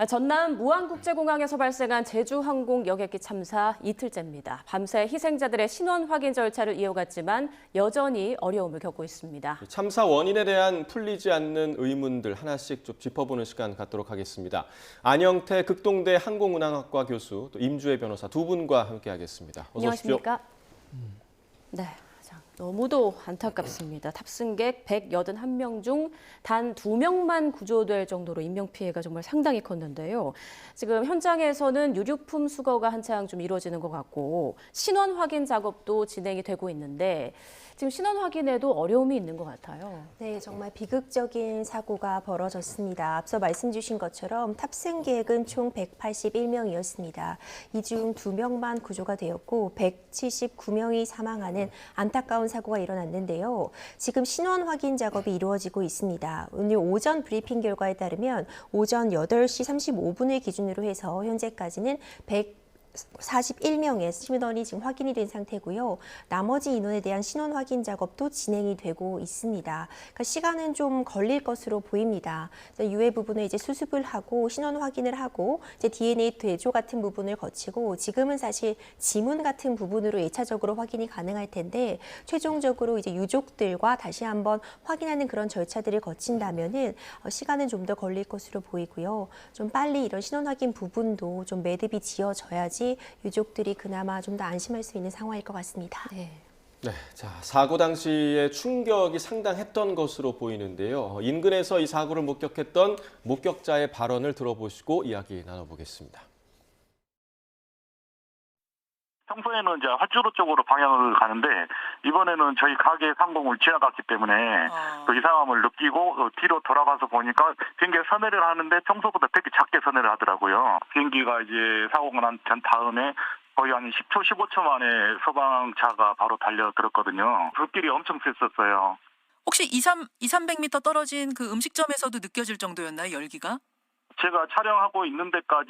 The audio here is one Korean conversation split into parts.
전남 무안국제공항에서 발생한 제주항공 여객기 참사 이틀째입니다. 밤새 희생자들의 신원 확인 절차를 이어갔지만 여전히 어려움을 겪고 있습니다. 참사 원인에 대한 풀리지 않는 의문들 하나씩 좀 짚어보는 시간 갖도록 하겠습니다. 안영태 극동대 항공운항학과 교수, 또 임주혜 변호사 두 분과 함께하겠습니다. 어서 오십시오. 안녕하십니까? 네. 너무도 안타깝습니다. 탑승객 181명 중 단 2명만 구조될 정도로 인명피해가 정말 상당히 컸는데요. 지금 현장에서는 유류품 수거가 한창 좀 이루어지는 것 같고 신원 확인 작업도 진행이 되고 있는데 지금 신원 확인에도 어려움이 있는 것 같아요. 네, 정말 비극적인 사고가 벌어졌습니다. 앞서 말씀 주신 것처럼 탑승객은 총 181명이었습니다. 이 중 2명만 구조가 되었고 179명이 사망하는 안타까운 사고가 일어났는데요. 지금 신원 확인 작업이 이루어지고 있습니다. 오늘 오전 브리핑 결과에 따르면 오전 8시 35분을 기준으로 해서 현재까지는 141명의 신원이 지금 확인이 된 상태고요. 나머지 인원에 대한 신원 확인 작업도 진행이 되고 있습니다. 그러니까 시간은 좀 걸릴 것으로 보입니다. 유해 부분을 이제 수습을 하고 신원 확인을 하고 이제 DNA 대조 같은 부분을 거치고 지금은 사실 지문 같은 부분으로 1차적으로 확인이 가능할 텐데 최종적으로 이제 유족들과 다시 한번 확인하는 그런 절차들을 거친다면은 시간은 좀 더 걸릴 것으로 보이고요. 좀 빨리 이런 신원 확인 부분도 좀 매듭이 지어져야지 유족들이 그나마 좀 더 안심할 수 있는 상황일 것 같습니다. 네. 네, 자, 사고 당시에 충격이 상당했던 것으로 보이는데요. 인근에서 이 사고를 목격했던 목격자의 발언을 들어보시고 이야기 나눠보겠습니다. 평소에는 이제 활주로 쪽으로 방향을 가는데 이번에는 저희 가게 상공을 지나갔기 때문에 그 이상함을 느끼고 뒤로 돌아가서 보니까 비행기가 선회를 하는데 평소보다 되게 작게 선회를 하더라고요. 비행기가 이제 사고가 난 다음에 거의 한 10초, 15초 만에 소방차가 바로 달려들었거든요. 불길이 엄청 셌었어요. 혹시 200~300m 떨어진 그 음식점에서도 느껴질 정도였나요, 열기가? 제가 촬영하고 있는 데까지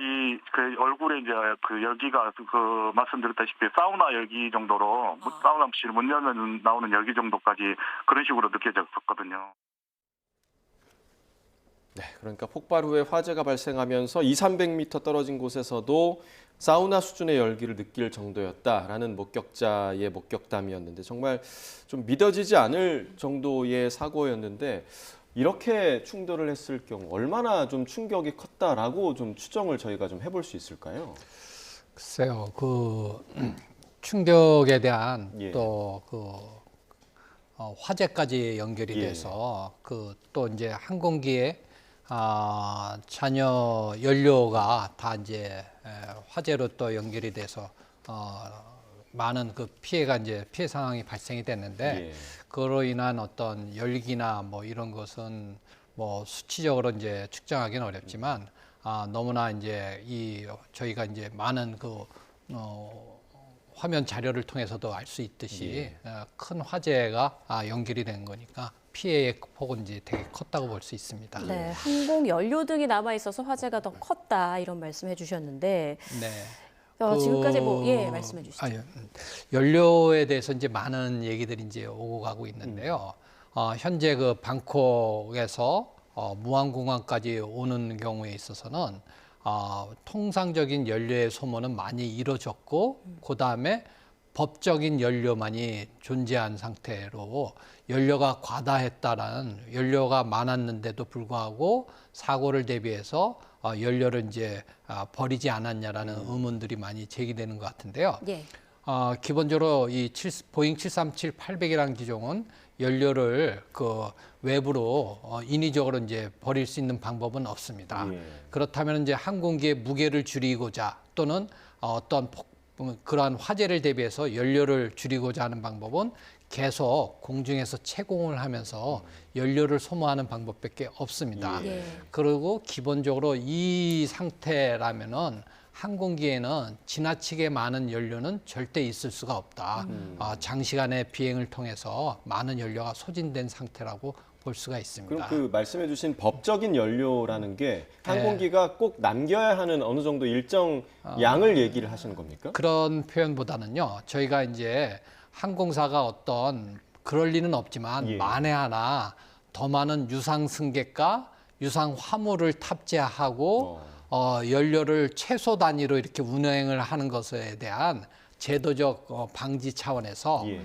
그 얼굴에 이제 그 열기가 그 말씀드렸다시피 사우나 열기 정도로 사우나실 문 열면 나오는 열기 정도까지 그런 식으로 느껴졌었거든요. 네, 그러니까 폭발 후에 화재가 발생하면서 200~300m 떨어진 곳에서도 사우나 수준의 열기를 느낄 정도였다라는 목격자의 목격담이었는데 정말 좀 믿어지지 않을 정도의 사고였는데 이렇게 충돌을 했을 경우 얼마나 좀 충격이 컸다라고 좀 추정을 저희가 좀 해볼 수 있을까요? 글쎄요, 그 충격에 대한 또 화재까지 연결이 돼서 그 또 이제 항공기에 잔여 연료가 다 이제 화재로 또 연결이 돼서 많은 그 피해가 이제 피해 상황이 발생이 됐는데 그로 인한 어떤 열기나 뭐 이런 것은 뭐 수치적으로 이제 측정하기는 어렵지만 너무나 이제 저희가 이제 많은 그 화면 자료를 통해서도 알 수 있듯이 큰 화재가 연결이 된 거니까 피해의 폭은 이제 되게 컸다고 볼 수 있습니다. 네, 항공 연료 등이 남아 있어서 화재가 더 컸다 이런 말씀해 주셨는데. 네. 지금까지 말씀해 주시죠. 연료에 대해서 이제 많은 얘기들이 이제 오고 가고 있는데요. 현재 그 방콕에서 무안공항까지 오는 경우에 있어서는 통상적인 연료의 소모는 많이 이루어졌고 그다음에 법적인 연료만이 존재한 상태로 연료가 과다했다라는 연료가 많았는데도 불구하고 사고를 대비해서 연료를 이제 버리지 않았냐라는 의문들이 많이 제기되는 것 같은데요. 기본적으로 이 보잉 737-800이라는 기종은 연료를 그 외부로 인위적으로 이제 버릴 수 있는 방법은 없습니다. 그렇다면 이제 항공기의 무게를 줄이고자 또는 어떤 그러한 화재를 대비해서 연료를 줄이고자 하는 방법은 계속 공중에서 채공을 하면서 연료를 소모하는 방법밖에 없습니다. 그리고 기본적으로 이 상태라면은 항공기에는 지나치게 많은 연료는 절대 있을 수가 없다. 장시간의 비행을 통해서 많은 연료가 소진된 상태라고 볼 수가 있습니다. 그럼 그 말씀해 주신 법적인 연료라는 게 항공기가 꼭 남겨야 하는 어느 정도 일정 양을 얘기를 하시는 겁니까? 그런 표현보다는요. 저희가 이제 항공사가 어떤 그럴 리는 없지만 만에 하나 더 많은 유상 승객과 유상 화물을 탑재하고 연료를 최소 단위로 이렇게 운행을 하는 것에 대한 제도적 방지 차원에서 예.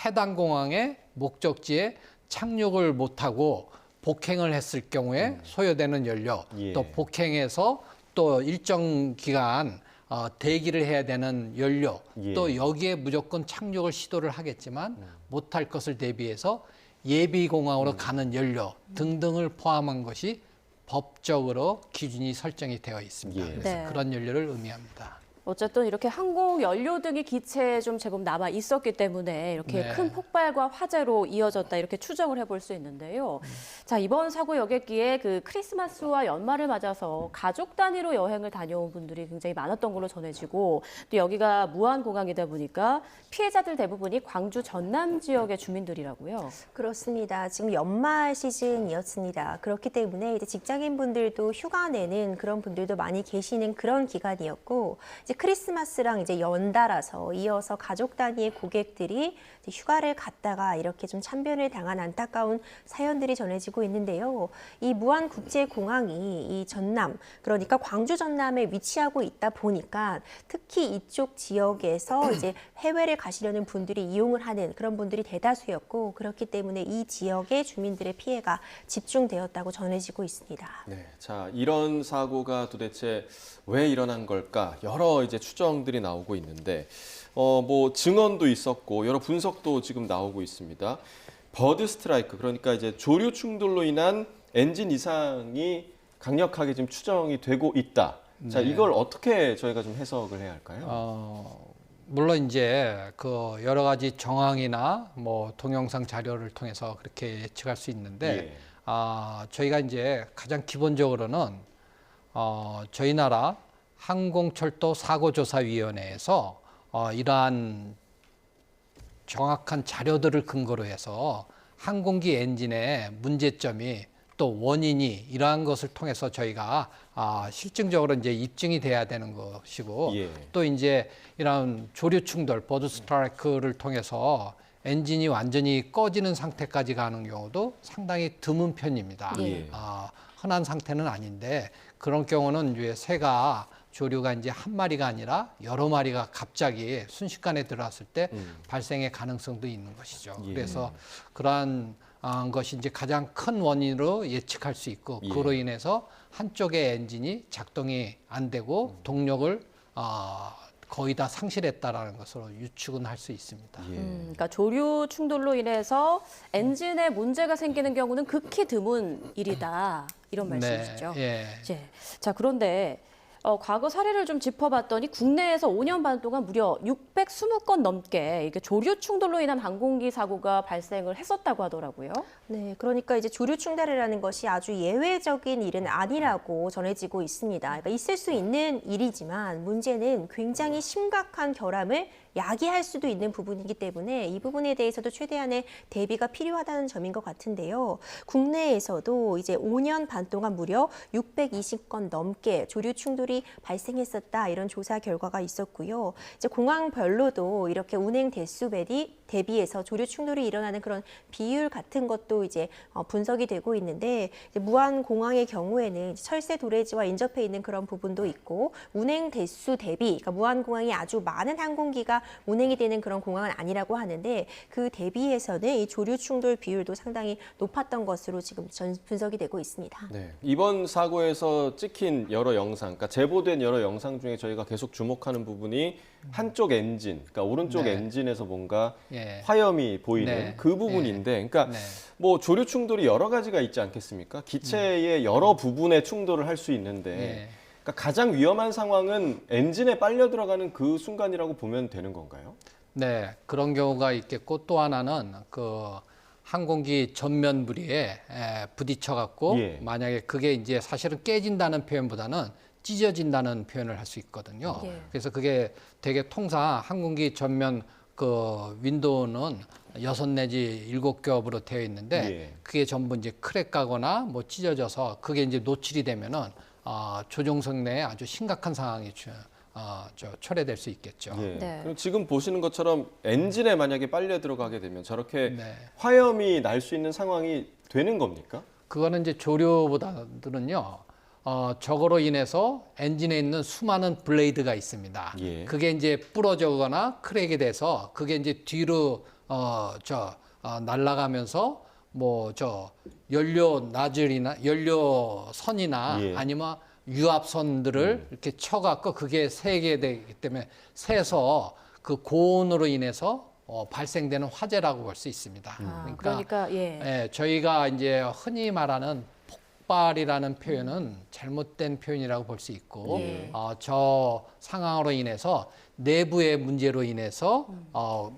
해당 공항의 목적지에 착륙을 못하고 복행을 했을 경우에 소요되는 연료, 예. 또 복행해서 또 일정 기간 대기를 해야 되는 연료, 예. 또 여기에 무조건 착륙을 시도를 하겠지만 못할 것을 대비해서 예비 공항으로 가는 연료 등등을 포함한 것이 법적으로 기준이 설정이 되어 있습니다. 예. 그래서 네. 그런 연료를 의미합니다. 어쨌든 이렇게 항공 연료 등이 기체에 좀 제법 남아 있었기 때문에 이렇게 네. 큰 폭발과 화재로 이어졌다 이렇게 추정을 해볼 수 있는데요. 자, 이번 사고 여객기에 그 크리스마스와 연말을 맞아서 가족 단위로 여행을 다녀온 분들이 굉장히 많았던 걸로 전해지고 또 여기가 무안공항이다 보니까 피해자들 대부분이 광주 전남 지역의 주민들이라고요. 그렇습니다. 지금 연말 시즌이었습니다. 그렇기 때문에 이제 직장인분들도 휴가 내는 그런 분들도 많이 계시는 그런 기간이었고, 이제 크리스마스랑 이제 연달아서 이어서 가족 단위의 고객들이 이제 휴가를 갔다가 이렇게 좀 참변을 당한 안타까운 사연들이 전해지고 있는데요. 이 무안국제공항이 이 전남, 그러니까 광주 전남에 위치하고 있다 보니까 특히 이쪽 지역에서 이제 해외를 가시려는 분들이 이용을 하는 그런 분들이 대다수였고, 그렇기 때문에 이 지역의 주민들의 피해가 집중되었다고 전해지고 있습니다. 네, 자 이런 사고가 도대체 왜 일어난 걸까? 여러 이제 추정들이 나오고 있는데, 뭐 증언도 있었고 여러 분석도 지금 나오고 있습니다. 버드 스트라이크, 그러니까 이제 조류 충돌로 인한 엔진 이상이 강력하게 지금 추정이 되고 있다. 자, 네. 이걸 어떻게 저희가 좀 해석을 해야 할까요? 물론 이제 그 여러 가지 정황이나 뭐 동영상 자료를 통해서 그렇게 예측할 수 있는데, 저희가 이제 가장 기본적으로는 저희 나라 항공철도 사고조사위원회에서 이러한 정확한 자료들을 근거로 해서 항공기 엔진의 문제점이 또 원인이 이러한 것을 통해서 저희가 실증적으로 이제 입증이 돼야 되는 것이고, 예. 또 이제 이런 조류 충돌, 버드 스트라이크를 통해서 엔진이 완전히 꺼지는 상태까지 가는 경우도 상당히 드문 편입니다. 예. 흔한 상태는 아닌데, 그런 경우는 이제 새가 조류가 이제 한 마리가 아니라 여러 마리가 갑자기 순식간에 들어왔을 때 발생의 가능성도 있는 것이죠. 예. 그래서 그러한 것이 이제 가장 큰 원인으로 예측할 수 있고, 예. 그로 인해서 한쪽의 엔진이 작동이 안 되고 동력을 거의 다 상실했다라는 것으로 유축은 할 수 있습니다. 예. 그러니까 조류 충돌로 인해서 엔진에 문제가 생기는 경우는 극히 드문 일이다. 이런 말씀이시죠? 예. 예. 자, 그런데 과거 사례를 좀 짚어봤더니 국내에서 5년 반 동안 무려 620건 넘게 이게 조류 충돌로 인한 항공기 사고가 발생을 했었다고 하더라고요. 네, 그러니까 이제 조류 충돌이라는 것이 아주 예외적인 일은 아니라고 전해지고 있습니다. 그러니까 있을 수 있는 일이지만 문제는 굉장히 심각한 결함을 야기할 수도 있는 부분이기 때문에 이 부분에 대해서도 최대한의 대비가 필요하다는 점인 것 같은데요. 국내에서도 이제 5년 반 동안 무려 620건 넘게 조류 충돌이 발생했었다, 이런 조사 결과가 있었고요. 이제 공항별로도 이렇게 운행 대비해서 조류 충돌이 일어나는 그런 비율 같은 것도 이제 분석이 되고 있는데, 이제 무안공항의 경우에는 철새 도래지와 인접해 있는 그런 부분도 있고, 운행 대수 대비, 그러니까 무안공항이 아주 많은 항공기가 운행이 되는 그런 공항은 아니라고 하는데, 그 대비해서는 이 조류 충돌 비율도 상당히 높았던 것으로 지금 분석이 되고 있습니다. 네, 이번 사고에서 찍힌 여러 영상, 그러니까 제보된 여러 영상 중에 저희가 계속 주목하는 부분이 한쪽 엔진, 그러니까 오른쪽 네. 엔진에서 뭔가 예. 화염이 보이는 네. 그 부분인데, 그러니까 네. 뭐 조류 충돌이 여러 가지가 있지 않겠습니까? 기체의 여러 부분에 충돌을 할 수 있는데, 예. 그러니까 가장 위험한 상황은 엔진에 빨려 들어가는 그 순간이라고 보면 되는 건가요? 네, 그런 경우가 있겠고, 또 하나는 그 항공기 전면 부리에 부딪혀 갖고, 예. 만약에 그게 이제 사실은 깨진다는 표현보다는 찢어진다는 표현을 할 수 있거든요. 예. 그래서 그게 되게 통상 항공기 전면 그 윈도우는 6 내지 7겹으로 되어 있는데, 예. 그게 전부 이제 크랙 가거나 뭐 찢어져서 그게 이제 노출이 되면은 조종석 내에 아주 심각한 상황이 초래될 수 있겠죠. 예. 네. 그럼 지금 보시는 것처럼 엔진에 만약에 빨려 들어가게 되면 저렇게 네. 화염이 날 수 있는 상황이 되는 겁니까? 그거는 이제 조류보다는요, 저거로 인해서 엔진에 있는 수많은 블레이드가 있습니다. 예. 그게 이제 부러져거나 크랙이 돼서 그게 이제 뒤로 날아가면서 뭐 연료 나즐이나 연료선이나 예. 아니면 유압선들을 이렇게 쳐갖고 그게 새게 되기 때문에 새서 그 고온으로 인해서 발생되는 화재라고 볼 수 있습니다. 그러니까 예. 예, 저희가 이제 흔히 말하는 폭발이라는 표현은 잘못된 표현이라고 볼 수 있고 예. 저 상황으로 인해서 내부의 문제로 인해서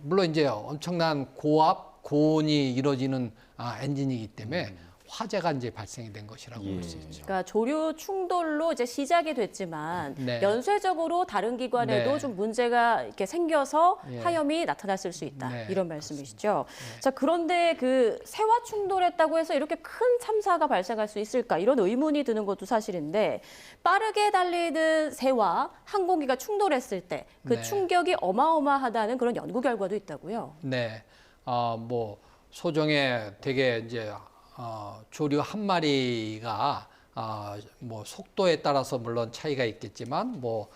물론 이제 엄청난 고압, 고온이 이루어지는 엔진이기 때문에 화재가 이제 발생이 된 것이라고 볼 수 있죠. 그러니까 조류 충돌로 이제 시작이 됐지만 네. 연쇄적으로 다른 기관에도 네. 좀 문제가 이렇게 생겨서 예. 화염이 나타났을 수 있다. 네, 이런 말씀이시죠. 자, 그런데 그 새와 충돌했다고 해서 이렇게 큰 참사가 발생할 수 있을까? 이런 의문이 드는 것도 사실인데 빠르게 달리는 새와 항공기가 충돌했을 때 그 네. 충격이 어마어마하다는 그런 연구 결과도 있다고요. 네, 뭐 소정에 되게 이제 조류 한 마리가 뭐 속도에 따라서 물론 차이가 있겠지만 뭐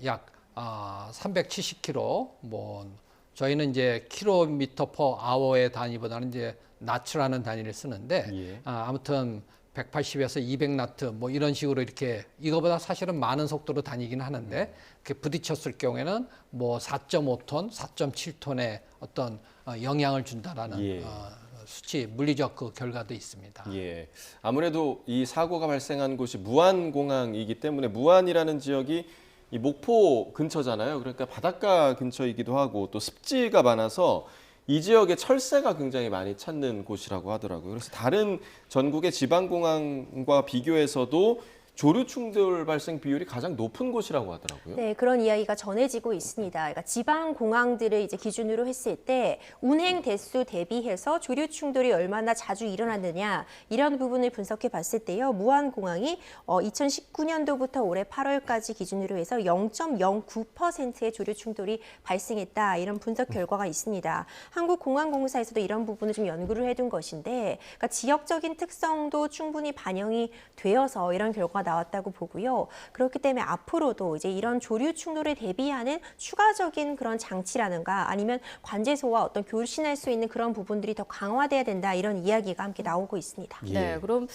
약 370km 뭐 저희는 이제 킬로미터 퍼 아워의 단위보다는 이제 나츠라는 단위를 쓰는데 예. 아무튼 180에서 200나트 뭐 이런 식으로 이렇게 이거보다 사실은 많은 속도로 다니긴 하는데 이렇게 부딪혔을 경우에는 뭐 4.5톤, 4.7톤의 어떤 영향을 준다라는 예. 수치 물리적 그 결과도 있습니다. 예. 아무래도 이 사고가 발생한 곳이 무안공항이기 때문에 무안이라는 지역이 이 목포 근처잖아요. 그러니까 바닷가 근처이기도 하고 또 습지가 많아서 이 지역에 철새가 굉장히 많이 찾는 곳이라고 하더라고요. 그래서 다른 전국의 지방공항과 비교해서도 조류 충돌 발생 비율이 가장 높은 곳이라고 하더라고요. 네, 그런 이야기가 전해지고 있습니다. 그러니까 지방 공항들을 이제 기준으로 했을 때 운행 대수 대비해서 조류 충돌이 얼마나 자주 일어났느냐 이런 부분을 분석해 봤을 때요. 무안공항이 2019년도부터 올해 8월까지 기준으로 해서 0.09%의 조류 충돌이 발생했다 이런 분석 결과가 있습니다. 한국공항공사에서도 이런 부분을 좀 연구를 해둔 것인데, 그러니까 지역적인 특성도 충분히 반영이 되어서 이런 결과가 나왔다고 보고요. 그렇기 때문에 앞으로도 이제 이런 조류 충돌에 대비하는 추가적인 그런 장치라든가 아니면 관제소와 어떤 교신할 수 있는 그런 부분들이 더 강화돼야 된다 이런 이야기가 함께 나오고 있습니다. 예. 네, 그럼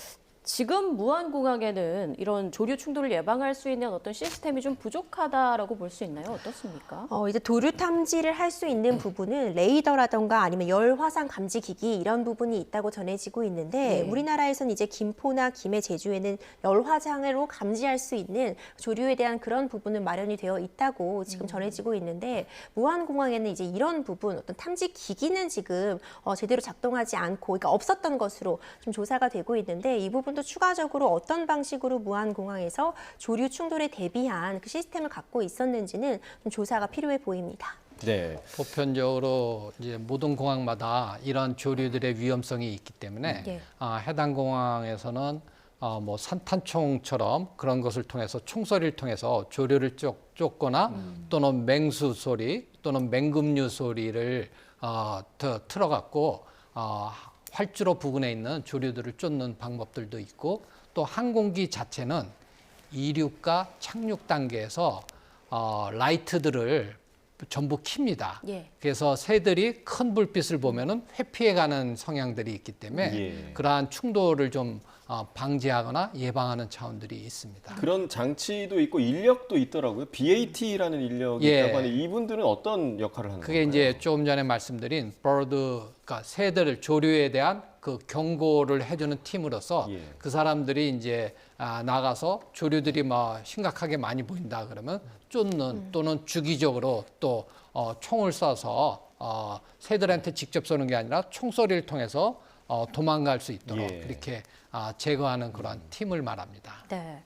지금 무안공항에는 이런 조류 충돌을 예방할 수 있는 어떤 시스템이 좀 부족하다라고 볼 수 있나요? 어떻습니까? 이제 도류 탐지를 할 수 있는 부분은 레이더라던가 아니면 열 화상 감지 기기 이런 부분이 있다고 전해지고 있는데 네. 우리나라에서는 이제 김포나 김해, 제주에는 열 화상으로 감지할 수 있는 조류에 대한 그런 부분은 마련이 되어 있다고 지금 전해지고 있는데 무안공항에는 이제 이런 부분 어떤 탐지 기기는 지금 제대로 작동하지 않고 그러니까 없었던 것으로 좀 조사가 되고 있는데 이 부분도 추가적으로 어떤 방식으로 무안공항에서 조류 충돌에 대비한 그 시스템을 갖고 있었는지는 좀 조사가 필요해 보입니다. 네. 보편적으로 이제 모든 공항마다 이런 조류들의 위험성이 있기 때문에 예. 해당 공항에서는 뭐 산탄총처럼 그런 것을 통해서 총소리를 통해서 조류를 쫓거나 또는 맹수 소리 또는 맹금류 소리를 틀어갖고 활주로 부근에 있는 조류들을 쫓는 방법들도 있고 또 항공기 자체는 이륙과 착륙 단계에서 라이트들을 전부 킵니다. 예. 그래서 새들이 큰 불빛을 보면은 회피해가는 성향들이 있기 때문에 예. 그러한 충돌을 좀 방지하거나 예방하는 차원들이 있습니다. 그런 장치도 있고 인력도 있더라고요. BAT라는 인력이 예. 있다고 하는데 이분들은 어떤 역할을 하는 그게 건가요? 이제 조금 전에 말씀드린 그러니까 새들 조류에 대한 그 경고를 해주는 팀으로서 예. 그 사람들이 이제 나가서 조류들이 뭐 심각하게 많이 보인다 그러면 쫓는 또는 주기적으로 또 총을 쏴서 새들한테 직접 쏘는 게 아니라 총소리를 통해서 도망갈 수 있도록 예. 그렇게 제거하는 그런 팀을 말합니다. 네.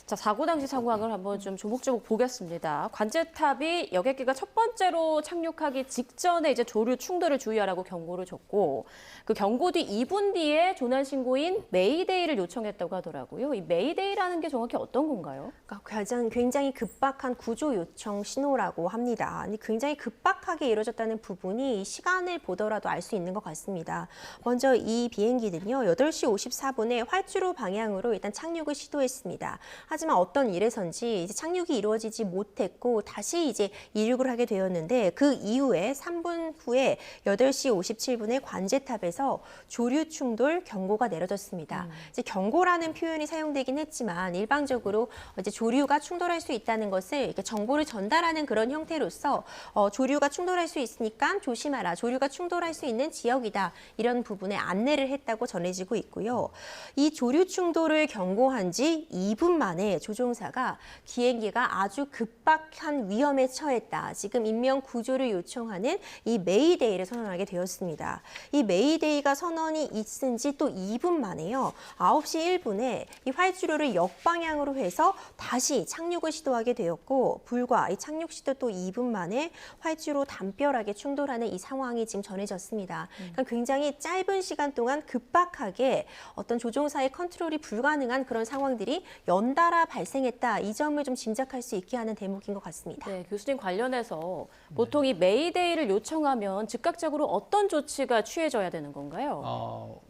자, 사고 당시 상황을 한번 좀 조목조목 보겠습니다. 관제탑이 여객기가 첫 번째로 착륙하기 직전에 이제 조류 충돌을 주의하라고 경고를 줬고, 그 경고 뒤 2분 뒤에 조난 신고인 메이데이를 요청했다고 하더라고요. 이 메이데이라는 게 정확히 어떤 건가요? 그러니까 굉장히 급박한 구조 요청 신호라고 합니다. 굉장히 급박하게 이루어졌다는 부분이 시간을 보더라도 알 수 있는 것 같습니다. 먼저 이 비행기는요, 8시 54분에 활주로 방향으로 일단 착륙을 시도했습니다. 하지만 어떤 일에선지 이제 착륙이 이루어지지 못했고 다시 이제 이륙을 하게 되었는데, 그 이후에 3분 후에 8시 57분에 관제탑에서 조류 충돌 경고가 내려졌습니다. 이제 경고라는 표현이 사용되긴 했지만 일반적으로 이제 조류가 충돌할 수 있다는 것을 이렇게 정보를 전달하는 그런 형태로서 조류가 충돌할 수 있으니까 조심하라, 조류가 충돌할 수 있는 지역이다, 이런 부분에 안내를 했다고 전해지고 있고요. 이 조류 충돌을 경고한 지 2분 만에 조종사가 비행기가 아주 급박한 위험에 처했다, 지금 인명 구조를 요청하는 이 메이데이를 선언하게 되었습니다. 이 메이데이가 선언이 있은 지 또 2분 만에요, 9시 1분에 이 활주로를 역방향으로 해서 다시 착륙을 시도하게 되었고, 불과 이 착륙 시도 또 2분 만에 활주로 담벼락에 충돌하는 이 상황이 지금 전해졌습니다. 그러니까 굉장히 짧은 시간 동안 급박하게 어떤 조종사의 컨트롤이 불가능한 그런 상황들이 연달아 발생했다, 이 점을 좀 짐작할 수 있게 하는 대목인 것 같습니다. 네, 교수님 관련해서 보통 이 메이데이를 요청하면 즉각적으로 어떤 조치가 취해져야 되는 건가요?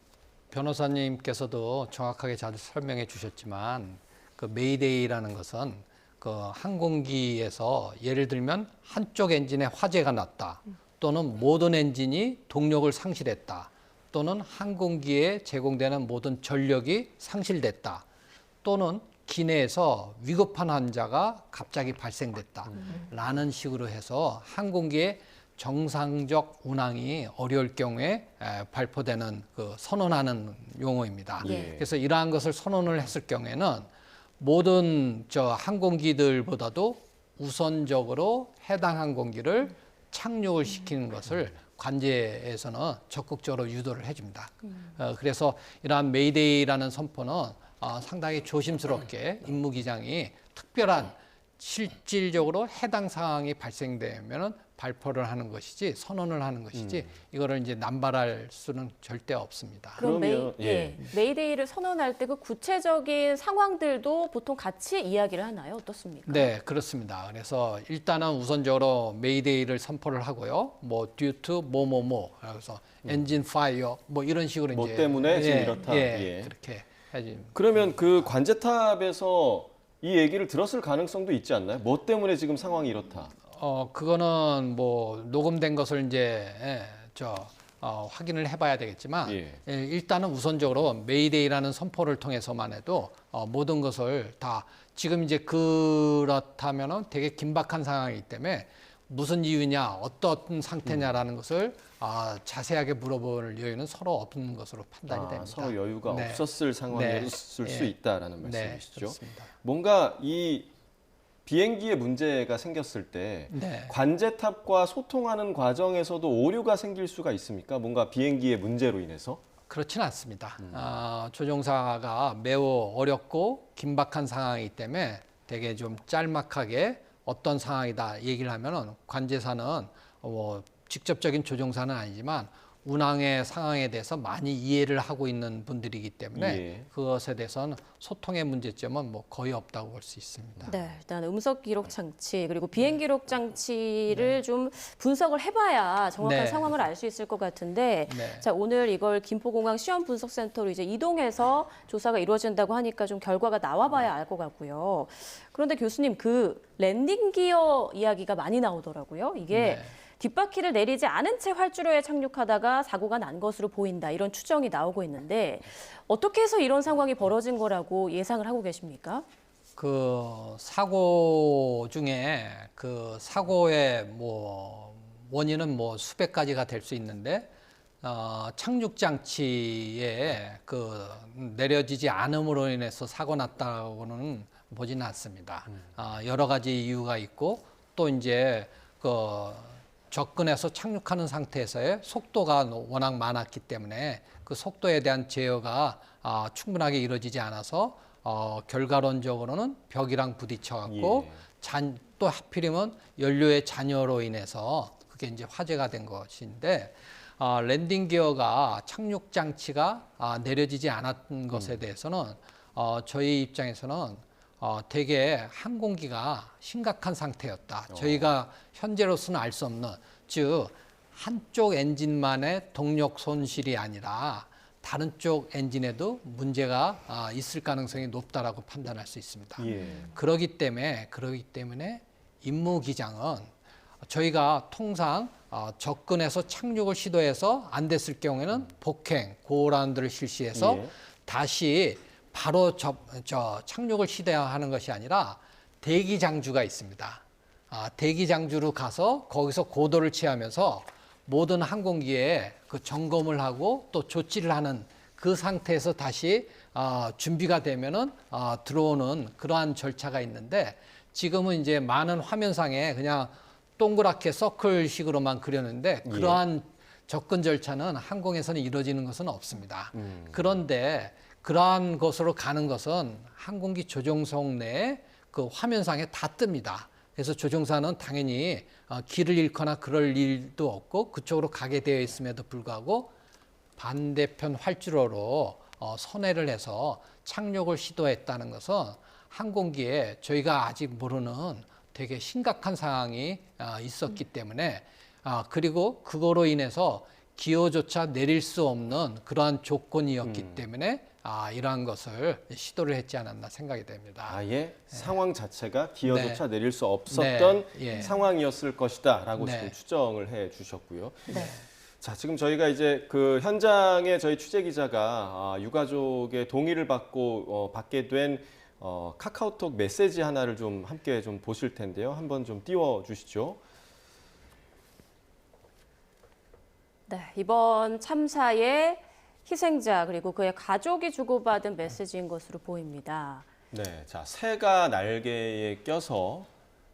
변호사님께서도 정확하게 잘 설명해 주셨지만, 그 메이데이라는 것은 그 항공기에서 예를 들면 한쪽 엔진에 화재가 났다, 또는 모든 엔진이 동력을 상실했다, 또는 항공기에 제공되는 모든 전력이 상실됐다, 또는 기내에서 위급한 환자가 갑자기 발생됐다 라는 식으로 해서 항공기의 정상적 운항이 어려울 경우에 발표되는 그 선언하는 용어입니다. 예. 그래서 이러한 것을 선언을 했을 경우에는 모든 항공기들보다도 우선적으로 해당 항공기를 착륙을 시키는 것을 관제에서는 적극적으로 유도를 해줍니다. 그래서 이러한 메이데이라는 선포는 상당히 조심스럽게 임무기장이 특별한 실질적으로 해당 상황이 발생되면은 발표를 하는 것이지, 선언을 하는 것이지, 이거를 이제 남발할 수는 절대 없습니다. 그럼 그러면, 메이데이를 선언할 때 그 구체적인 상황들도 보통 같이 이야기를 하나요? 어떻습니까? 네, 그렇습니다. 그래서 일단은 우선적으로 메이데이를 선포를 하고요. 뭐 due to 뭐뭐뭐, 그래서 엔진 파이어 뭐 이런 식으로 뭐 이제 때문에 지금 이렇다. 예. 그렇게 해야지. 그러면 그 관제탑에서 이 얘기를 들었을 가능성도 있지 않나요? 뭐 때문에 지금 상황이 이렇다. 그거는 뭐 녹음된 것을 이제 확인을 해봐야 되겠지만, 일단은 우선적으로 메이데이라는 선포를 통해서만 해도 모든 것을 다, 지금 이제 그렇다면은 되게 긴박한 상황이기 때문에 무슨 이유냐, 어떤 상태냐라는 것을 자세하게 물어볼 여유는 서로 없는 것으로 판단이 됩니다. 서로 여유가 네. 없었을 상황이었을 네. 수 있다라는 네, 말씀이시죠. 그렇습니다. 뭔가 이 비행기에 문제가 생겼을 때 네. 관제탑과 소통하는 과정에서도 오류가 생길 수가 있습니까? 뭔가 비행기의 문제로 인해서? 그렇지는 않습니다. 조종사가 매우 어렵고 긴박한 상황이기 때문에 되게 좀 짤막하게 어떤 상황이다 얘기를 하면은 관제사는 뭐 직접적인 조종사는 아니지만 운항의 상황에 대해서 많이 이해를 하고 있는 분들이기 때문에 그것에 대해서는 소통의 문제점은 뭐 거의 없다고 볼 수 있습니다. 네, 일단 음성 기록 장치 그리고 비행 기록 장치를 좀 분석을 해봐야 정확한 상황을 알 수 있을 것 같은데, 자, 오늘 이걸 김포공항 시험 분석센터로 이제 이동해서 조사가 이루어진다고 하니까 좀 결과가 나와봐야 알 것 같고요. 그런데 교수님, 그 랜딩 기어 이야기가 많이 나오더라고요. 이게 뒷바퀴를 내리지 않은 채 활주로에 착륙하다가 사고가 난 것으로 보인다, 이런 추정이 나오고 있는데 어떻게 해서 이런 상황이 벌어진 거라고 예상을 하고 계십니까? 그 사고 중에 그 사고의 뭐 원인은 뭐 수백 가지가 될 수 있는데 착륙 장치에 그 내려지지 않음으로 인해서 사고 났다고는 보지는 않습니다. 여러 가지 이유가 있고, 또 이제 그 접근해서 착륙하는 상태에서의 속도가 워낙 많았기 때문에 그 속도에 대한 제어가 충분하게 이루어지지 않아서 결과론적으로는 벽이랑 부딪혀갖고 예. 또 하필이면 연료의 잔여로 인해서 그게 이제 화재가 된 것인데 랜딩 기어가 착륙 장치가 내려지지 않았던 것에 대해서는 저희 입장에서는 되게 항공기가 심각한 상태였다. 저희가 현재로서는 알 수 없는 즉 한쪽 엔진만의 동력 손실이 아니라 다른 쪽 엔진에도 문제가 있을 가능성이 높다라고 판단할 수 있습니다. 예. 그러기 때문에 임무 기장은 저희가 통상 접근해서 착륙을 시도해서 안 됐을 경우에는 복행, 고라운드를 실시해서 예. 다시 바로 착륙을 시도하는 것이 아니라 대기 장주가 있습니다. 대기 장주로 가서 거기서 고도를 취하면서 모든 항공기에 그 점검을 하고 또 조치를 하는 그 상태에서 다시 준비가 되면은 들어오는 그러한 절차가 있는데 지금은 이제 많은 화면상에 그냥 동그랗게 서클식으로만 그렸는데 그러한 접근 절차는 항공에서는 이루어지는 것은 없습니다. 그런데 그러한 것으로 가는 것은 항공기 조종석 내에 그 화면상에 다 뜹니다. 그래서 조종사는 당연히 길을 잃거나 그럴 일도 없고 그쪽으로 가게 되어 있음에도 불구하고 반대편 활주로로 선회를 해서 착륙을 시도했다는 것은 항공기에 저희가 아직 모르는 되게 심각한 상황이 있었기 때문에 그리고 그거로 인해서 기어조차 내릴 수 없는 그러한 조건이었기 때문에 이러한 것을 시도를 했지 않았나 생각이 됩니다. 아예 상황 자체가 기어조차 네. 내릴 수 없었던 네. 예. 상황이었을 것이다라고 네. 지금 추정을 해 주셨고요. 네. 자, 지금 저희가 이제 그 현장에 저희 취재 기자가 유가족의 동의를 받고 받게 된 카카오톡 메시지 하나를 좀 함께 좀 보실 텐데요. 한번 좀 띄워 주시죠. 네, 이번 참사의 희생자 그리고 그의 가족이 주고받은 메시지인 것으로 보입니다. 네, 자, 새가 날개에 껴서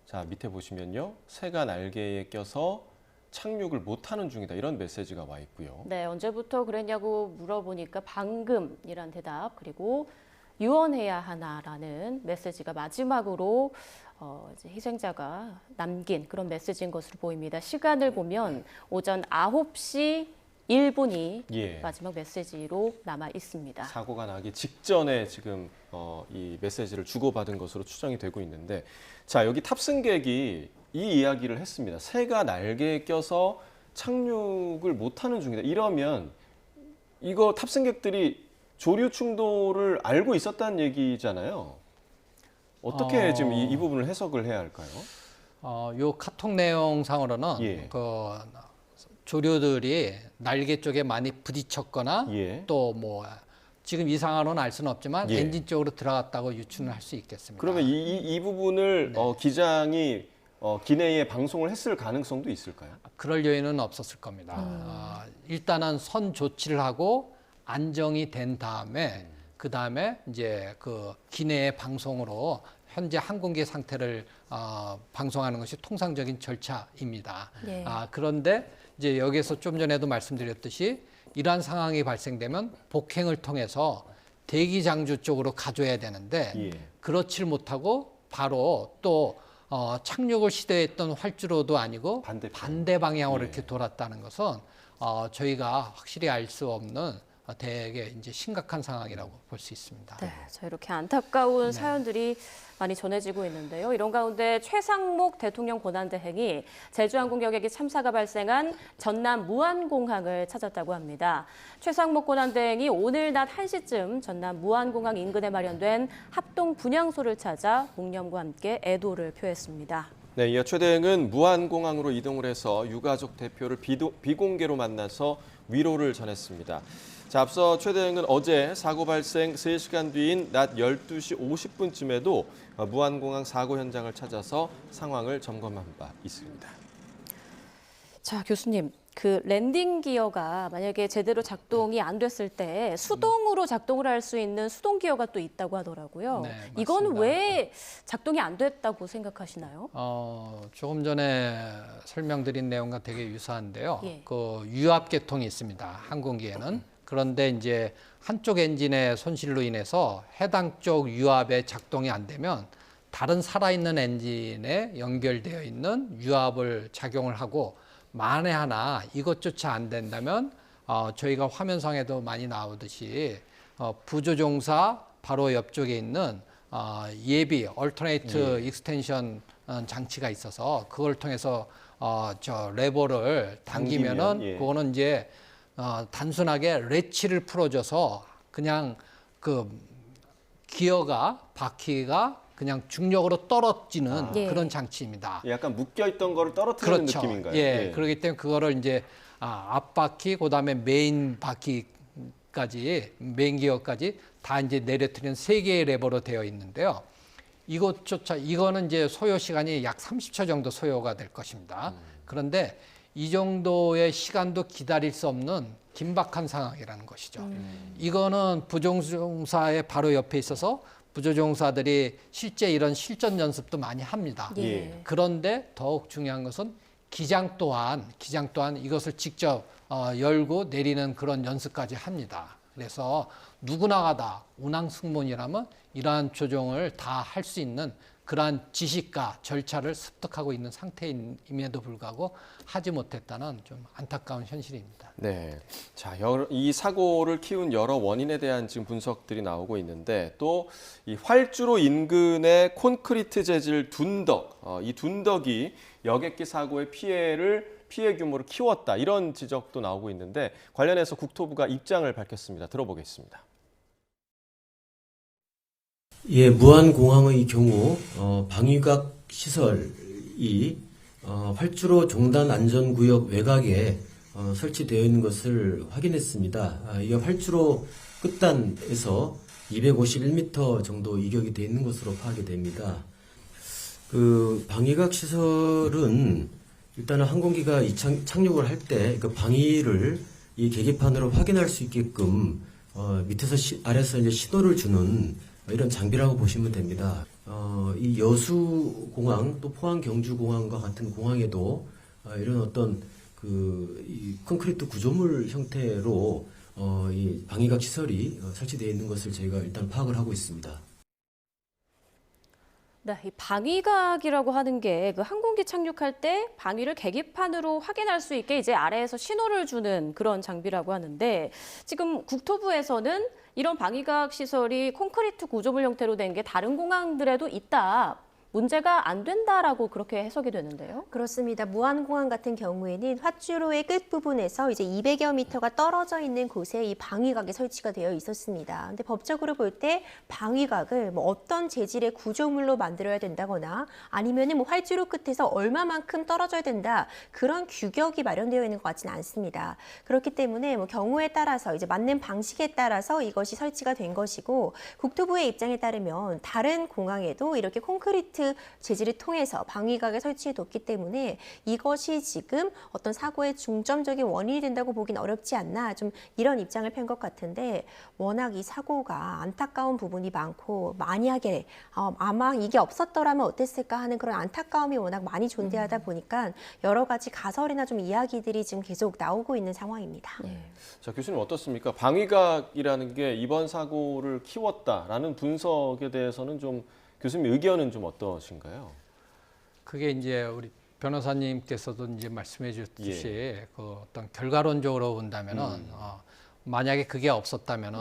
자, 밑에 보시면요. 새가 날개에 껴서 착륙을 못하는 중이다. 이런 메시지가 와 있고요. 네, 언제부터 그랬냐고 물어보니까 방금이란 대답 그리고 유언해야 하나라는 메시지가 마지막으로 이제 희생자가 남긴 그런 메시지인 것으로 보입니다. 시간을 보면 오전 9시 1분이 예. 마지막 메시지로 남아 있습니다. 사고가 나기 직전에 지금 이 메시지를 주고받은 것으로 추정이 되고 있는데, 자, 여기 탑승객이 이 이야기를 했습니다. 새가 날개에 껴서 착륙을 못하는 중이다. 이러면 이거 탑승객들이 조류 충돌을 알고 있었다는 얘기잖아요. 어떻게 지금 이 부분을 해석을 해야 할까요? 요 카톡 내용상으로는 예. 그 조류들이 날개 쪽에 많이 부딪혔거나 예. 또 뭐 지금 이 상황으로는 알 수는 없지만 예. 엔진 쪽으로 들어갔다고 유추는 할 수 있겠습니다. 그러면 이 부분을 기장이 기내에 방송을 했을 가능성도 있을까요? 그럴 여유는 없었을 겁니다. 일단은 선 조치를 하고 안정이 된 다음에 그 다음에 이제 그 기내의 방송으로 현재 항공기 상태를 방송하는 것이 통상적인 절차입니다. 예. 그런데 이제 여기서 좀 전에도 말씀드렸듯이 이러한 상황이 발생되면 복행을 통해서 대기 장주 쪽으로 가줘야 되는데 예. 그렇지를 못하고 바로 또 착륙을 시도했던 활주로도 아니고 반대 방향으로 예. 이렇게 돌았다는 것은 저희가 확실히 알 수 없는 되게 이제 심각한 상황이라고 볼 수 있습니다. 네, 자 이렇게 안타까운 사연들이 많이 전해지고 있는데요. 이런 가운데 최상목 대통령 권한대행이 제주항공 격역기 참사가 발생한 전남 무안공항을 찾았다고 합니다. 최상목 권한대행이 오늘 낮 1시쯤 전남 무안공항 인근에 마련된 합동 분향소를 찾아 묵념과 함께 애도를 표했습니다. 네, 이어 최 대행은 무안공항으로 이동을 해서 유가족 대표를 비공개로 만나서 위로를 전했습니다. 자, 앞서 최 대행은 어제 사고 발생 3시간 뒤인 낮 12시 50분쯤에도 무안공항 사고 현장을 찾아서 상황을 점검한 바 있습니다. 자, 교수님. 그 랜딩 기어가 만약에 제대로 작동이 안 됐을 때 수동으로 작동을 할 수 있는 수동 기어가 또 있다고 하더라고요. 네, 이건 맞습니다. 왜 작동이 안 됐다고 생각하시나요? 조금 전에 설명드린 내용과 되게 유사한데요. 예. 그 유압 계통이 있습니다. 항공기에는 그런데 이제 한쪽 엔진의 손실로 인해서 해당 쪽 유압의 작동이 안 되면 다른 살아있는 엔진에 연결되어 있는 유압을 작용을 하고, 만에 하나 이것조차 안 된다면 저희가 화면상에도 많이 나오듯이 부조종사 바로 옆쪽에 있는 예비 얼터네이트 익스텐션 장치가 있어서 그걸 통해서 저 레버를 당기면은 예. 그거는 이제 단순하게 레치를 풀어줘서 그냥 그 기어가 바퀴가 그냥 중력으로 떨어지는 예. 그런 장치입니다. 약간 묶여 있던 거를 떨어뜨리는 그렇죠. 느낌인가요? 예. 그렇기 때문에 그거를 이제 앞바퀴, 그다음에 메인 바퀴까지, 메인 기어까지 다 이제 내려뜨리는 3개의 레버로 되어 있는데요. 이거는 이제 소요 시간이 약 30초 정도 소요가 될 것입니다. 그런데 이 정도의 시간도 기다릴 수 없는 긴박한 상황이라는 것이죠. 이거는 부조종사의 바로 옆에 있어서 부조종사들이 실제 이런 실전 연습도 많이 합니다. 예. 그런데 더욱 중요한 것은 기장 또한 이것을 직접 열고 내리는 그런 연습까지 합니다. 그래서 누구나가 다 운항승무원이라면 이러한 조종을 다 할 수 있는 그러한 지식과 절차를 습득하고 있는 상태임에도 불구하고 하지 못했다는 좀 안타까운 현실입니다. 네. 자, 이 사고를 키운 여러 원인에 대한 지금 분석들이 나오고 있는데, 또 이 활주로 인근의 콘크리트 재질 둔덕, 이 둔덕이 여객기 사고의 피해 규모를 키웠다, 이런 지적도 나오고 있는데, 관련해서 국토부가 입장을 밝혔습니다. 들어보겠습니다. 예, 무안공항의 경우 방위각 시설이 활주로 종단 안전구역 외곽에 설치되어 있는 것을 확인했습니다. 이 활주로 끝단에서 251m 정도 이격이 되어 있는 것으로 파악이 됩니다. 그 방위각 시설은 일단은 항공기가 착륙을 할 때 그 방위를 이 계기판으로 확인할 수 있게끔 밑에서 아래서 이제 신호를 주는 이런 장비라고 보시면 됩니다. 이 여수공항 또 포항 경주공항과 같은 공항에도 이런 어떤 이 콘크리트 구조물 형태로 이 방위각 시설이 설치되어 있는 것을 저희가 일단 파악을 하고 있습니다. 네, 이 방위각이라고 하는 게 그 항공기 착륙할 때 방위를 계기판으로 확인할 수 있게 이제 아래에서 신호를 주는 그런 장비라고 하는데, 지금 국토부에서는 이런 방위각 시설이 콘크리트 구조물 형태로 된 게 다른 공항들에도 있다, 문제가 안 된다라고 그렇게 해석이 되는데요. 그렇습니다. 무안공항 같은 경우에는 활주로의 끝부분에서 이제 200여 미터가 떨어져 있는 곳에 이 방위각이 설치가 되어 있었습니다. 근데 법적으로 볼 때 방위각을 뭐 어떤 재질의 구조물로 만들어야 된다거나 아니면은 뭐 활주로 끝에서 얼마만큼 떨어져야 된다, 그런 규격이 마련되어 있는 것 같지는 않습니다. 그렇기 때문에 뭐 경우에 따라서 이제 맞는 방식에 따라서 이것이 설치가 된 것이고, 국토부의 입장에 따르면 다른 공항에도 이렇게 콘크리트 재질을 통해서 방위각을 설치해뒀기 때문에 이것이 지금 어떤 사고의 중점적인 원인이 된다고 보긴 어렵지 않나, 좀 이런 입장을 편 것 같은데, 워낙 이 사고가 안타까운 부분이 많고, 만약에 아마 이게 없었더라면 어땠을까 하는 그런 안타까움이 워낙 많이 존재하다 보니까 여러 가지 가설이나 좀 이야기들이 지금 계속 나오고 있는 상황입니다. 자, 교수님 어떻습니까? 방위각이라는 게 이번 사고를 키웠다라는 분석에 대해서는 좀 교수님 의견은 좀 어떠신가요? 그게 이제 우리 변호사님께서도 이제 말씀해 주셨듯이 그 어떤 결과론적으로 본다면은 만약에 그게 없었다면은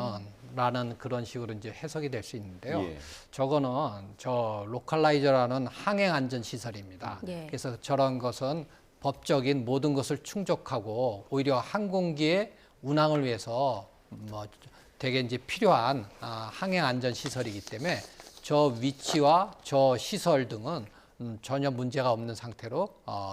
라는 그런 식으로 이제 해석이 될 수 있는데요. 저거는 저 로컬라이저라는 항행 안전 시설입니다. 그래서 저런 것은 법적인 모든 것을 충족하고 오히려 항공기의 운항을 위해서 뭐 되게 이제 필요한 항행 안전 시설이기 때문에 저 위치와 저 시설 등은 전혀 문제가 없는 상태로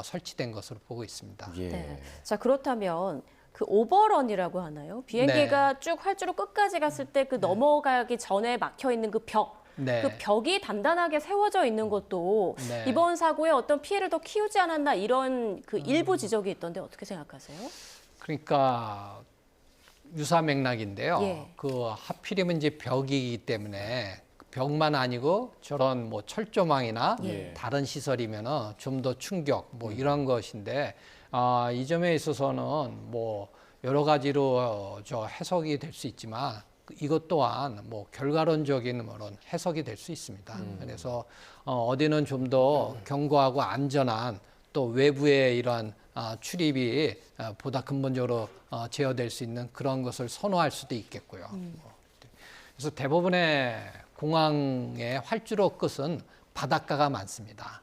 설치된 것으로 보고 있습니다. 네. 자, 그렇다면 그 오버런이라고 하나요? 비행기가 쭉 활주로 끝까지 갔을 때 그 넘어가기 전에 막혀 있는 그 벽, 그 벽이 단단하게 세워져 있는 것도 이번 사고에 어떤 피해를 더 키우지 않았나, 이런 그 일부 지적이 있던데 어떻게 생각하세요? 그러니까 유사 맥락인데요. 그 하필이면 이제 벽이기 때문에 벽만 아니고 저런 뭐 철조망이나 다른 시설이면은 좀 더 충격 뭐 이런 것인데, 이 점에 있어서는 뭐 여러 가지로 저 해석이 될 수 있지만 이것 또한 뭐 결과론적인 그런 해석이 될 수 있습니다. 그래서 어디는 좀 더 견고하고 안전한 또 외부의 이러한 출입이 보다 근본적으로 제어될 수 있는 그런 것을 선호할 수도 있겠고요. 그래서 대부분의 공항의 활주로 끝은 바닷가가 많습니다.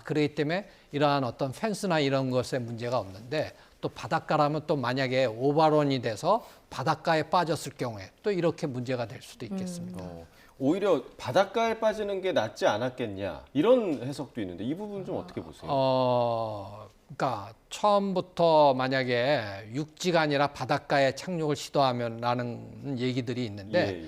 그렇기 때문에 이러한 어떤 펜스나 이런 것에 문제가 없는데 또 바닷가라면 또 만약에 오버런이 돼서 바닷가에 빠졌을 경우에 또 이렇게 문제가 될 수도 있겠습니다. 오히려 바닷가에 빠지는 게 낫지 않았겠냐 이런 해석도 있는데 이 부분 좀 어떻게 보세요? 그러니까 처음부터 만약에 육지가 아니라 바닷가에 착륙을 시도하면라는 얘기들이 있는데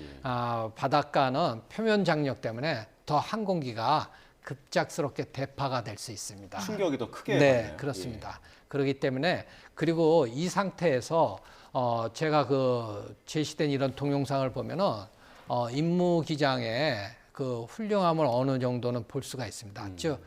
바닷가는 표면 장력 때문에 더 항공기가 급작스럽게 대파가 될 수 있습니다. 충격이 더 크게 네, 받나요? 그렇습니다. 그렇기 때문에 그리고 이 상태에서 제가 그 제시된 이런 동영상을 보면은 임무기장의 그 훌륭함을 어느 정도는 볼 수가 있습니다. 즉,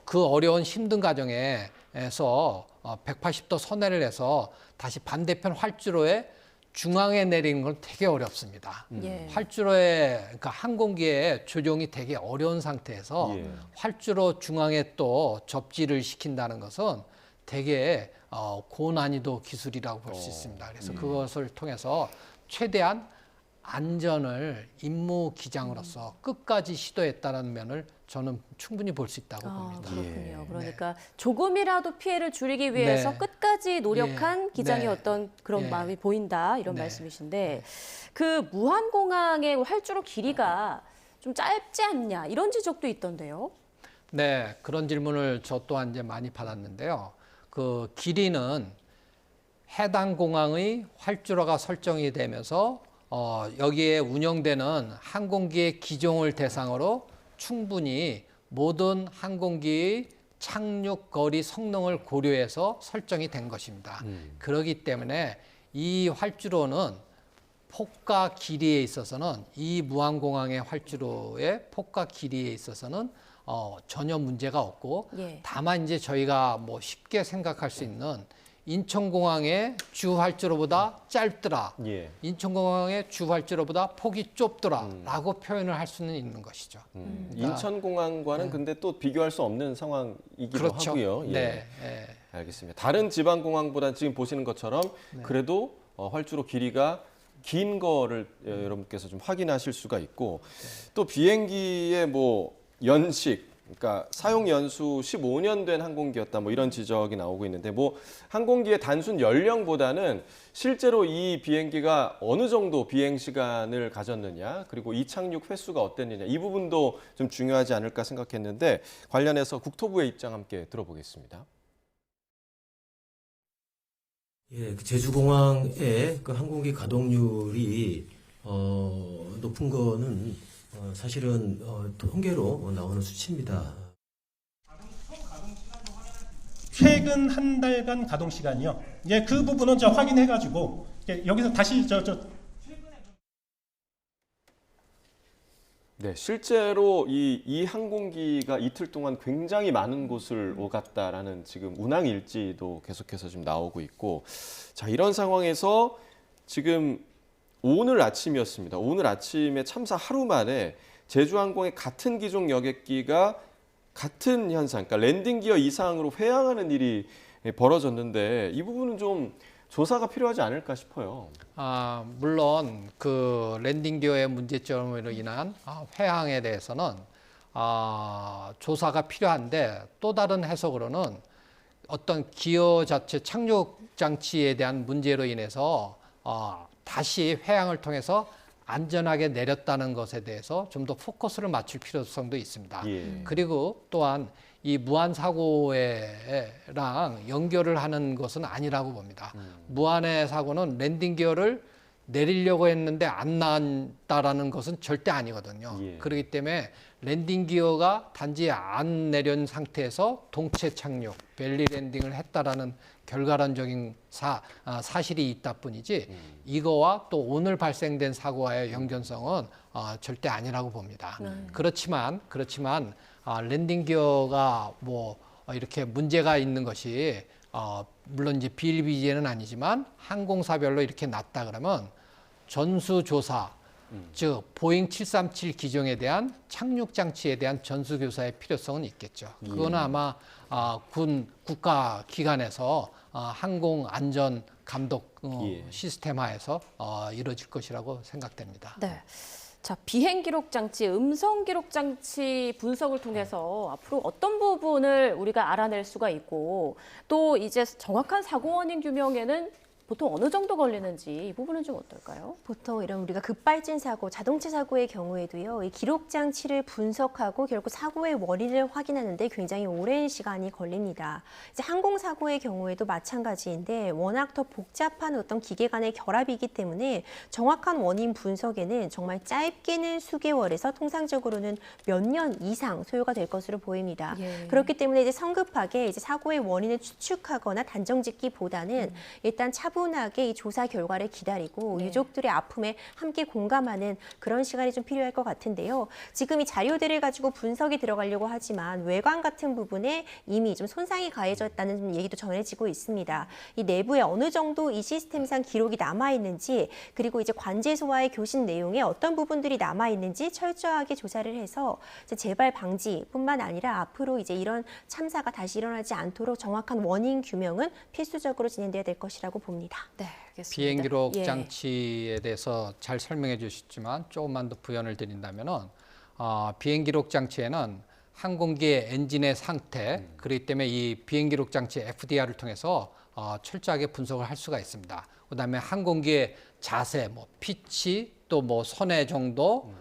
그 어려운 힘든 과정에서 180도 선회를 해서 다시 반대편 활주로에 중앙에 내리는 건 되게 어렵습니다. 예. 활주로의 그러니까 항공기의 조종이 되게 어려운 상태에서 활주로 중앙에 또 접지를 시킨다는 것은 되게 고난이도 기술이라고 볼 수 있습니다. 그래서 그것을 통해서 최대한 안전을 임무기장으로서 끝까지 시도했다는 면을 저는 충분히 볼 수 있다고 봅니다. 그렇군요. 그러니까 조금이라도 피해를 줄이기 위해서 네. 끝까지 노력한 예. 기장의 네. 어떤 그런 예. 마음이 보인다 이런 네. 말씀이신데 그 무안공항의 활주로 길이가 좀 짧지 않냐 이런 지적도 있던데요. 네, 그런 질문을 저 또한 이제 많이 받았는데요. 그 길이는 해당 공항의 활주로가 설정이 되면서 여기에 운영되는 항공기의 기종을 대상으로 충분히 모든 항공기의 착륙 거리 성능을 고려해서 설정이 된 것입니다. 그렇기 때문에 이 활주로는 폭과 길이에 있어서는 이 무안공항의 활주로의 폭과 길이에 있어서는 전혀 문제가 없고 예. 다만 이제 저희가 뭐 쉽게 생각할 수 있는 인천공항의 주 활주로보다 짧더라. 예. 인천공항의 주 활주로보다 폭이 좁더라라고 표현을 할 수는 있는 것이죠. 인천공항과는 근데 또 비교할 수 없는 상황이기도 그렇죠. 하고요. 예. 네. 예. 알겠습니다. 다른 지방공항보다 지금 보시는 것처럼 그래도 활주로 길이가 긴 거를 여러분께서 좀 확인하실 수가 있고 또 비행기의 뭐 연식 그러니까 사용 연수 15년 된 항공기였다 뭐 이런 지적이 나오고 있는데 뭐 항공기의 단순 연령보다는 실제로 이 비행기가 어느 정도 비행 시간을 가졌느냐 그리고 이착륙 횟수가 어땠느냐 이 부분도 좀 중요하지 않을까 생각했는데 관련해서 국토부의 입장 함께 들어보겠습니다. 예, 그 제주공항의 그 항공기 가동률이 높은 거는 사실은 통계로 나오는 수치입니다. 최근 한 달간 가동 시간이요. 예, 그 부분은 저 확인해가지고 여기서 다시 네, 실제로 이 항공기가 이틀 동안 굉장히 많은 곳을 오갔다라는 지금 운항 일지도 계속해서 지금 나오고 있고, 자 이런 상황에서 지금 오늘 아침이었습니다. 오늘 아침에 참사 하루 만에 제주항공의 같은 기종 여객기가 같은 현상, 그러니까 랜딩 기어 이상으로 회항하는 일이 벌어졌는데 이 부분은 좀 조사가 필요하지 않을까 싶어요. 물론 그 랜딩 기어의 문제점으로 인한 회항에 대해서는 조사가 필요한데 또 다른 해석으로는 어떤 기어 자체 착륙 장치에 대한 문제로 인해서 다시 회항을 통해서 안전하게 내렸다는 것에 대해서 좀 더 포커스를 맞출 필요성도 있습니다. 예. 그리고 또한 이 무안 사고랑 연결을 하는 것은 아니라고 봅니다. 무안의 사고는 랜딩 기어를 내리려고 했는데 안 나왔다라는 것은 절대 아니거든요. 예. 그렇기 때문에 랜딩 기어가 단지 안 내린 상태에서 동체 착륙, 벨리 랜딩을 했다라는 결과론적인 사실이 있다 뿐이지 이거와 또 오늘 발생된 사고와의 연관성은 절대 아니라고 봅니다. 그렇지만 랜딩 기어가 뭐 이렇게 문제가 있는 것이 물론 이제 비일비재는 아니지만 항공사별로 이렇게 났다 그러면 전수조사, 즉 보잉 737 기종에 대한 착륙 장치에 대한 전수조사의 필요성은 있겠죠. 그거는 아마 군 국가 기관에서 항공 안전 감독 시스템화해서 이루어질 것이라고 생각됩니다. 네. 자, 비행 기록 장치, 음성 기록 장치 분석을 통해서 앞으로 어떤 부분을 우리가 알아낼 수가 있고 또 이제 정확한 사고 원인 규명에는 보통 어느 정도 걸리는지 이 부분은 좀 어떨까요? 보통 이런 우리가 급발진 사고, 자동차 사고의 경우에도요, 이 기록 장치를 분석하고 결국 사고의 원인을 확인하는데 굉장히 오랜 시간이 걸립니다. 이제 항공 사고의 경우에도 마찬가지인데 워낙 더 복잡한 어떤 기계 간의 결합이기 때문에 정확한 원인 분석에는 정말 짧게는 수개월에서 통상적으로는 몇 년 이상 소요가 될 것으로 보입니다. 예. 그렇기 때문에 이제 성급하게 이제 사고의 원인을 추측하거나 단정짓기보다는 일단 차분하게 이 조사 결과를 기다리고 네. 유족들의 아픔에 함께 공감하는 그런 시간이 좀 필요할 것 같은데요. 지금 이 자료들을 가지고 분석이 들어가려고 하지만 외관 같은 부분에 이미 좀 손상이 가해졌다는 얘기도 전해지고 있습니다. 이 내부에 어느 정도 이 시스템상 기록이 남아있는지 그리고 이제 관제소와의 교신 내용에 어떤 부분들이 남아있는지 철저하게 조사를 해서 이제 재발 방지뿐만 아니라 앞으로 이제 이런 참사가 다시 일어나지 않도록 정확한 원인 규명은 필수적으로 진행돼야 될 것이라고 봅니다. 네, 알겠습니다. 비행 기록 예. 장치에 대해서 잘 설명해 주셨지만 조금만 더 부연을 드린다면은 비행 기록 장치에는 항공기의 엔진의 상태, 그렇기 때문에 이 비행 기록 장치 FDR을 통해서 철저하게 분석을 할 수가 있습니다. 그다음에 항공기의 자세, 뭐 피치, 또 뭐 선의 정도,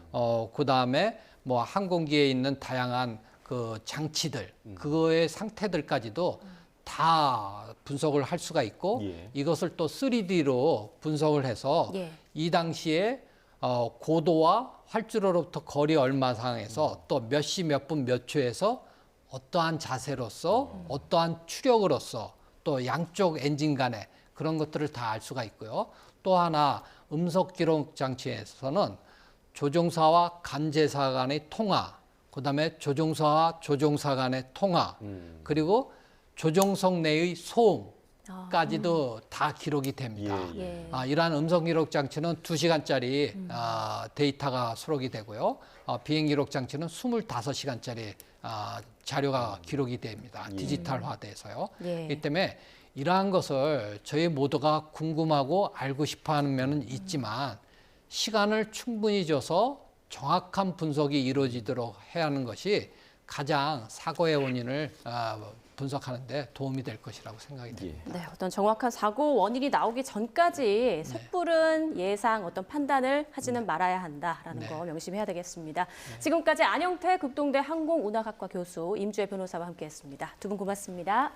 그다음에 뭐 항공기에 있는 다양한 그 장치들, 그거의 상태들까지도 다 분석을 할 수가 있고 이것을 또 3D로 분석을 해서 이 당시에 고도와 활주로로부터 거리 얼마 상에서 또 몇 시 몇 분 몇 초에서 어떠한 자세로서 어떠한 추력으로서 또 양쪽 엔진 간에 그런 것들을 다 알 수가 있고요. 또 하나 음성 기록 장치에서는 조종사와 관제사 간의 통화, 그다음에 조종사와 조종사 간의 통화, 그리고 조종석 내의 소음까지도 다 기록이 됩니다. 이러한 음성 기록 장치는 2시간짜리 데이터가 수록이 되고요. 비행 기록 장치는 25시간짜리 자료가 기록이 됩니다. 디지털화돼서요. 그렇기 때문에 이러한 것을 저희 모두가 궁금하고 알고 싶어하는 면은 있지만 시간을 충분히 줘서 정확한 분석이 이루어지도록 해야 하는 것이 가장 사고의 원인을 분석하는 데 도움이 될 것이라고 생각이 됩니다. 네, 어떤 정확한 사고 원인이 나오기 전까지 섣부른 예상, 어떤 판단을 하지는 말아야 한다라는 거 명심해야 되겠습니다. 지금까지 안영태 극동대 항공운항학과 교수, 임주혜 변호사와 함께했습니다. 두 분 고맙습니다.